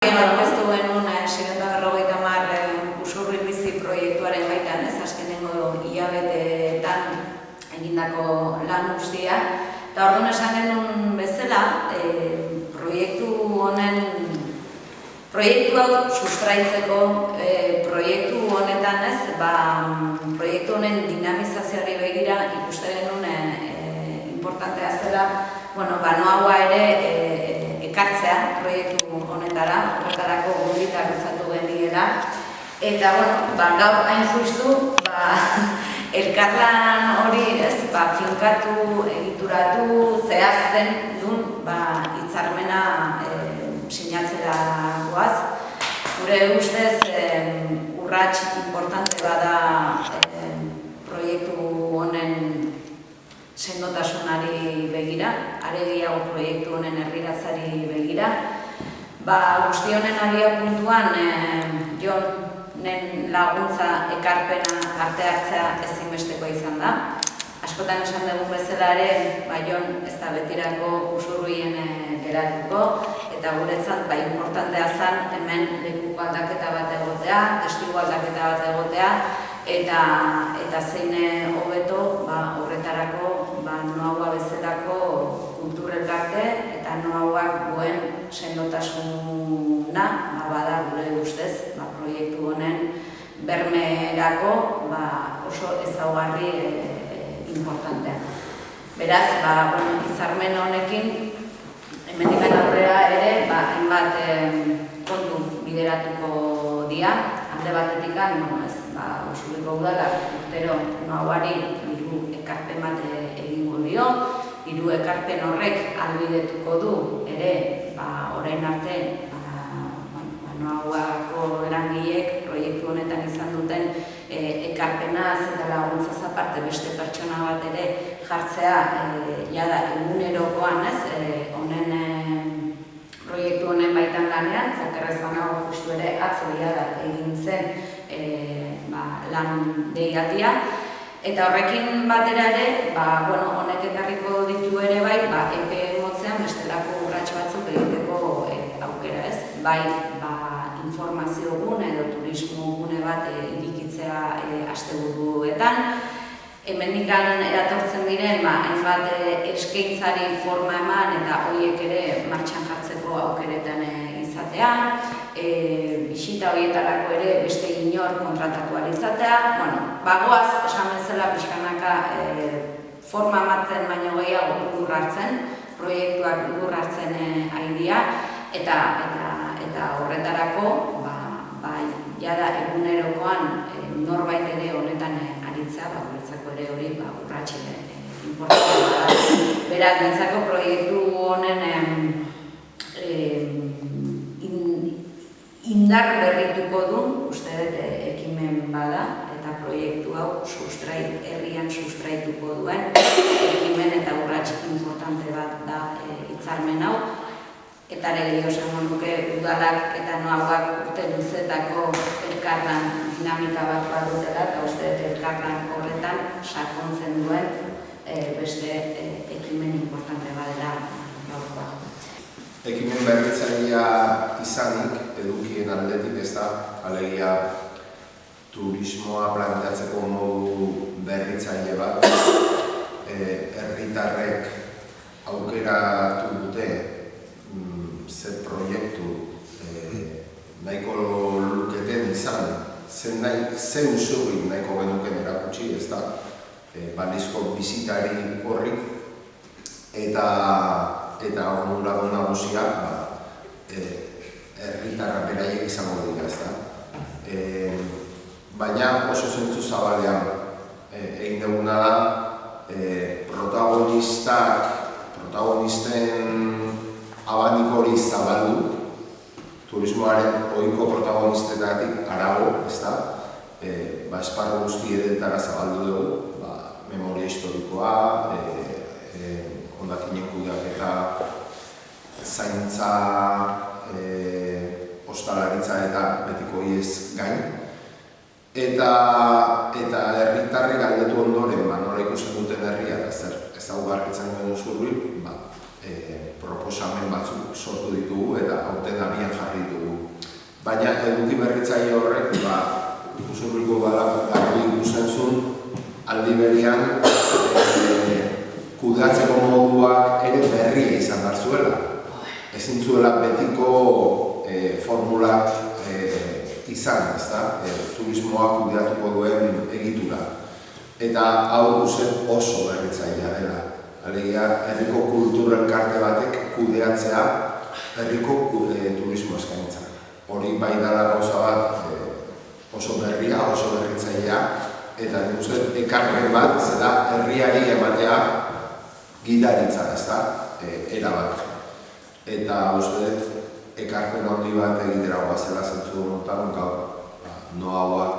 Aurkeztu genuen 650 Usurbil bizi proiektuaren baitan, azkenengo hilabeteetan egindako lan guztia. Eta orduan esan genuen bezala, proiektu hau sustraitzeko, proiektu honetan proiektu honen dinamizazioari begira ikusten genuen importantea zela, noaua ere ekartzea proiektu honetara, horretarako gonbitea luzatu gendiela. Eta, gaur hain justu, elkarlan hori finkatu, egituratu, zehazten duen hitzarmena sinatzera goaz. Gure ustez, urrats importante bada proiektu honen sendotasunari begira, are gehiago proiektu honen herriratzari begira. Guzti honen alia puntuan, Jonen laguntza ekarpena parte hartzea ezinbestekoa izan da. Askotan esan dugun bezala ere, Jon ez da betirako usurruien geratuko, eta guretzat importantea zen hemen lekuko aldaketa bat egotea, testigu aldaketa bat egotea, eta zein hobeto horretarako noaua bezalako kultur elkarte eta noauak duen sendotasuna bada gure ustez proiektu honen bermerako oso ezaugarri importantea. Beraz, hitzarmen honekin hemendik aurrera ere hainbat kontu bideratuko dira. Alde batetik, Usurbilgo udalak urtero noauari hiru ekarpen bat egingo dio. Hiru ekarpen horrek ahalbidetuko du ere orain arte noauako langileek proiektu honetan izan duten ekarpenaz eta laguntzaz aparte beste pertsona bat ere jartzea jada egunerokoan honen proiektu honen baitan lanean, okerrez banago justu ere atzo jada egin zen lan deialdia. Eta horrekin batera ere, honek ekarriko ditu ere epe motzean bestelako urrats batzuk egiteko aukera ez. Informazio gune edo turismo gune bat irikitzea asteburuetan. Hemendikan eratortzen diren, hainbat eskaintzari forma eman eta horiek ere martxan jartzeko aukeretan izatea. Bisita horietarako ere beste inor kontratatu izatea. Bagoaz, esan bezala pixkanaka forma ematen baino gehiago lur hartzen, proiektuak lur hartzen ari dira, eta horretarako jada egunerokoan norbait ere honetan aritzea, guretzako ere hori urrats importantea da. Beraz, niretzako proiektu honen indar berrituko du, uste dut ekimen bada, eta proiektu hau herrian sustraituko duen ekimen eta urrats importante bat da hitzarmen hau. Eta ere esango nuke udalak eta noauak urte luzetako elkarlan dinamika bat badutela, eta uste dut elkarlan horretan sakontzen duen beste ekimen importante badela gaurkoa. Ekimen berritzailea izanik, edukien aldetik ez da, alegia turismoa planteatzeko modu berritzaile bat, herritarrek aukeratu dute ze proiektu nahiko luketen izan, ze usurri nahiko genuken erakutsi, ez da, balizko bizitari horrik, eta onurago nagusia herritarra beraiek izango dira, ez da. Baina oso zentzu zabalean egin duguna da protagonisten abanik hori zabaldu, turismoaren ohiko protagonistetatik harago, ez da, esparru guztietara zabaldu dugu, memoria historikoa, hondakinen kudeaketa, zaintza, ostalaritza eta betiko iez gain. Eta herritarri galdetu ondoren, nola ikusten duten herria, ezaugarritzen duen Usurbil, proposamen batzuk sortu ditugu eta aurten abian jarri ditugu. Baina eduki berritzaile horrek, ikusurriko garbi ikusten zuen, aldi berian kudeatzeko moduak ere berria izan behar zuela. Ezin zuela betiko formulak izan, turismoa kudeatuko duen egitura. Eta hau uste oso berritzailea dela. Alegia, herriko kultura elkarte batek kudeatzea herriko turismo eskaintza. Hori bai dela gauza bat oso berria, oso berritzailea, eta nik uste ekarpen bat zera herriari ematea gidaritza, erabat. Eta uste ekarpen handi bat egitera guazela zentzu honetan, noauak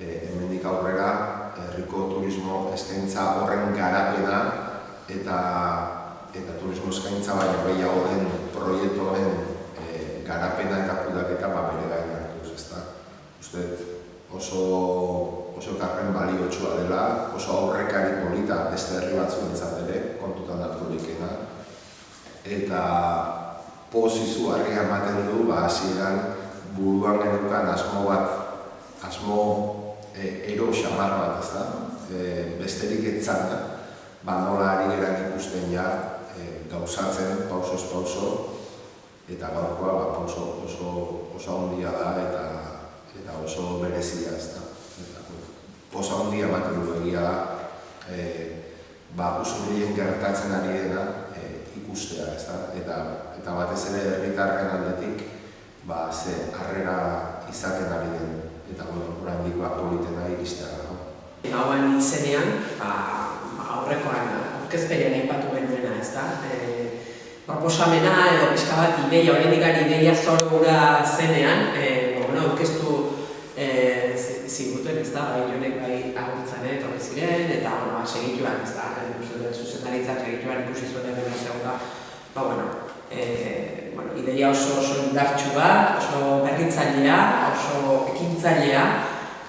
hemendik aurrera herriko turismo eskaintza horren garapena eta turismo eskaintza baina gehiago den proiektu horren garapena eta kudaketa bere gain hartuz, Uste oso ekarpen baliotsua dela, oso aurrekari polita beste herri batzuentzat ere, kontutan hartulikena. Eta pozizu harria ematen du, hasieran buruan geneukan asmo ero xamar bat, besterik etzan da, nola ari geran ikusten gauzatzen, pausoz pauso, eta gaurkoa oso handia da eta oso berezia, oso handia ematen du egia da, Usurbilen gertatzen ari dena ikustea, eta batez ere herritarren aldetik, ze harrera izaten ari den, eta oraindik politena iristea dago. Hauen izenean, aurrekoan aurkezpenean aipatu genuena, proposamena edo pixka bat ideia, oraindik ideia zorgura zenean, aurkeztu ziguten, jonek bai agurtzan etorri ziren, eta segituan, zuzendaritzak segituan ikusi zuen egin zegoela, ideia oso indartsua, oso berritzailea, oso ekintzailea,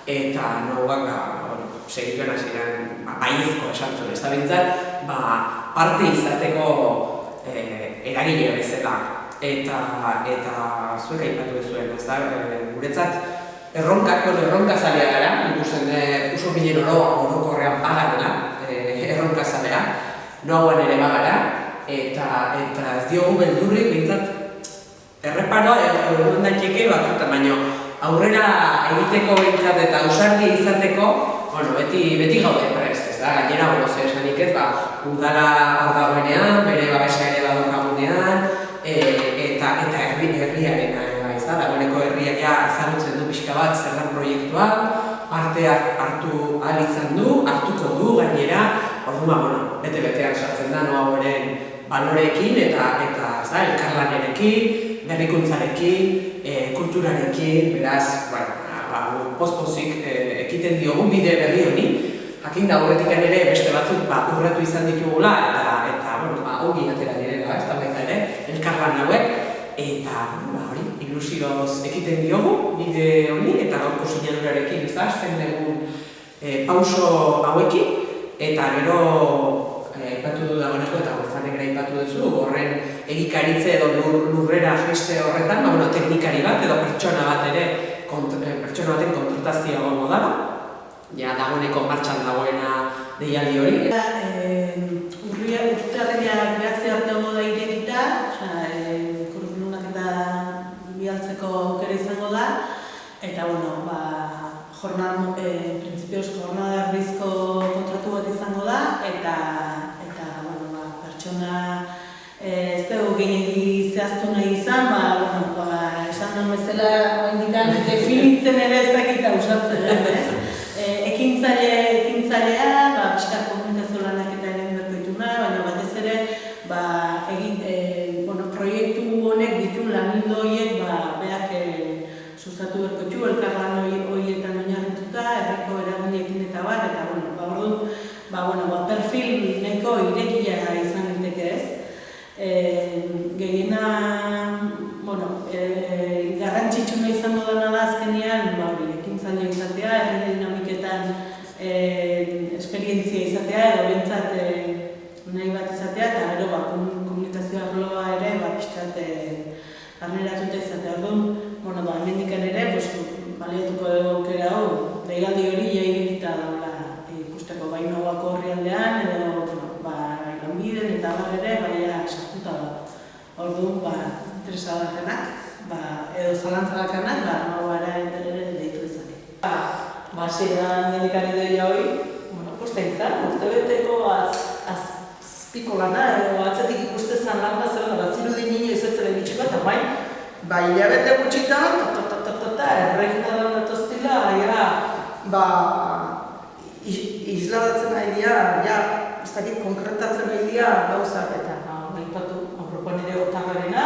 eta noguak segituen hasieran baiezko esan zuen, ez da bintzat, parte izateko eragile bezala. Eta zuek aipatu duzuen, guretzat erronkazalea gara, ikusten Usurbilen orokorrean bagarela, erronkazalea, noguan ere bagara, eta ez diogu beldurrik, bintzat, erreparoa egon daiteke batzutan, baina aurrera egiteko bintzat eta ausardi izateko, beti gaude prest, gainera zer esanik ez, udala hor dagoenean, bere babesa ere badokagunean, eta herriarena, dagoeneko herriak ezagutzen du pixka bat zer den proiektua, parteak hartu ahal izan du, hartuko du gainera, orduan, bete-betean sartzen da, noagoren baloreekin eta elkarlanerekin, berrikuntzarekin, kulturarekin, beraz, poz-pozik ekiten diogun bide berri honi, jakin da horretik ere beste batzuk urratu izan ditugula eta ongi atera direla, ez da baita ere, elkarlan hauek, eta ilusioz ekiten diogu bide honi, eta gaurko sinadurarekin, ez da, hasten dugun pauso hauekin, eta gero aipatu du dagoeneko eta Gonzalek aipatu duzu, horren egikaritze edo lurrera geste horretan, teknikari bat edo pertsona baten kontratazioa egongo da, dagoeneko martxan dagoena deialdi hori. Urtarrilak behatzi arte egongo da irekita, kurrikulumak eta bialtzeko aukera izango da, eta prinsipioz jornada erdizko kontratu bat izango da, eta pertsona ez dugu gehiagi zehaztu nahi izan, esan duen bezala oraindik definitzen ere ez dakita usatzen den, ekintzailea, pixkat komunikazio lanak eta ere berkoituna, baina batez ere proiektu honek ditun lanildo horiek berak sustatu berkoitu, elkarlan horietan oinarrituta, herriko eragileekin eta perfil nahiko irekia izan liteke ez. Gehiena, garrantzitsuna izango dena da azkenean, ekintzaile izatea, herri dinamiketan esperientzia izatea, edo bentsat nahi bat izatea, eta gero Orduan, hemendik ere, baliatuko aukera hau, deialdi hori egitita dagoela ikusteko bai Nobako orrialdean, edo lanbiden eta ere baina sartuta dago. Orduan, interesagarrenak, edo zalantzarakanak, Nobara ere deitu ezake. Hasieran dedikari doia hori, posteintzat, urtebeteko azpiko lana, edo atzetik ikustezan lan bat zer da, batzirudi nino izatzera bitxiko, eta hilabete gutxitan, erregita da datoztila, isladatzen nahi dira, ez dakit konkretatzen nahi dira gauzak, eta gaipatu apropoan ere Otagarrena,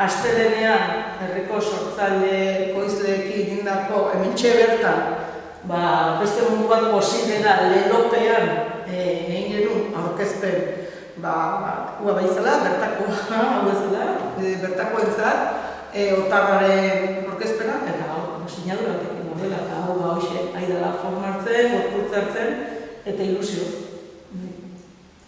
astelenean herriko sortzaile ekoizleekin egindako hementxe bertan, beste mundu bat posible da, lelopean egin genuen aurkezpen, ua baizela, bertako entzat, Otagarren aurkezpena, eta sinadura tekin modela, eta hau hoxe aidala formartzen, gorputza hartzen, eta ilusioz.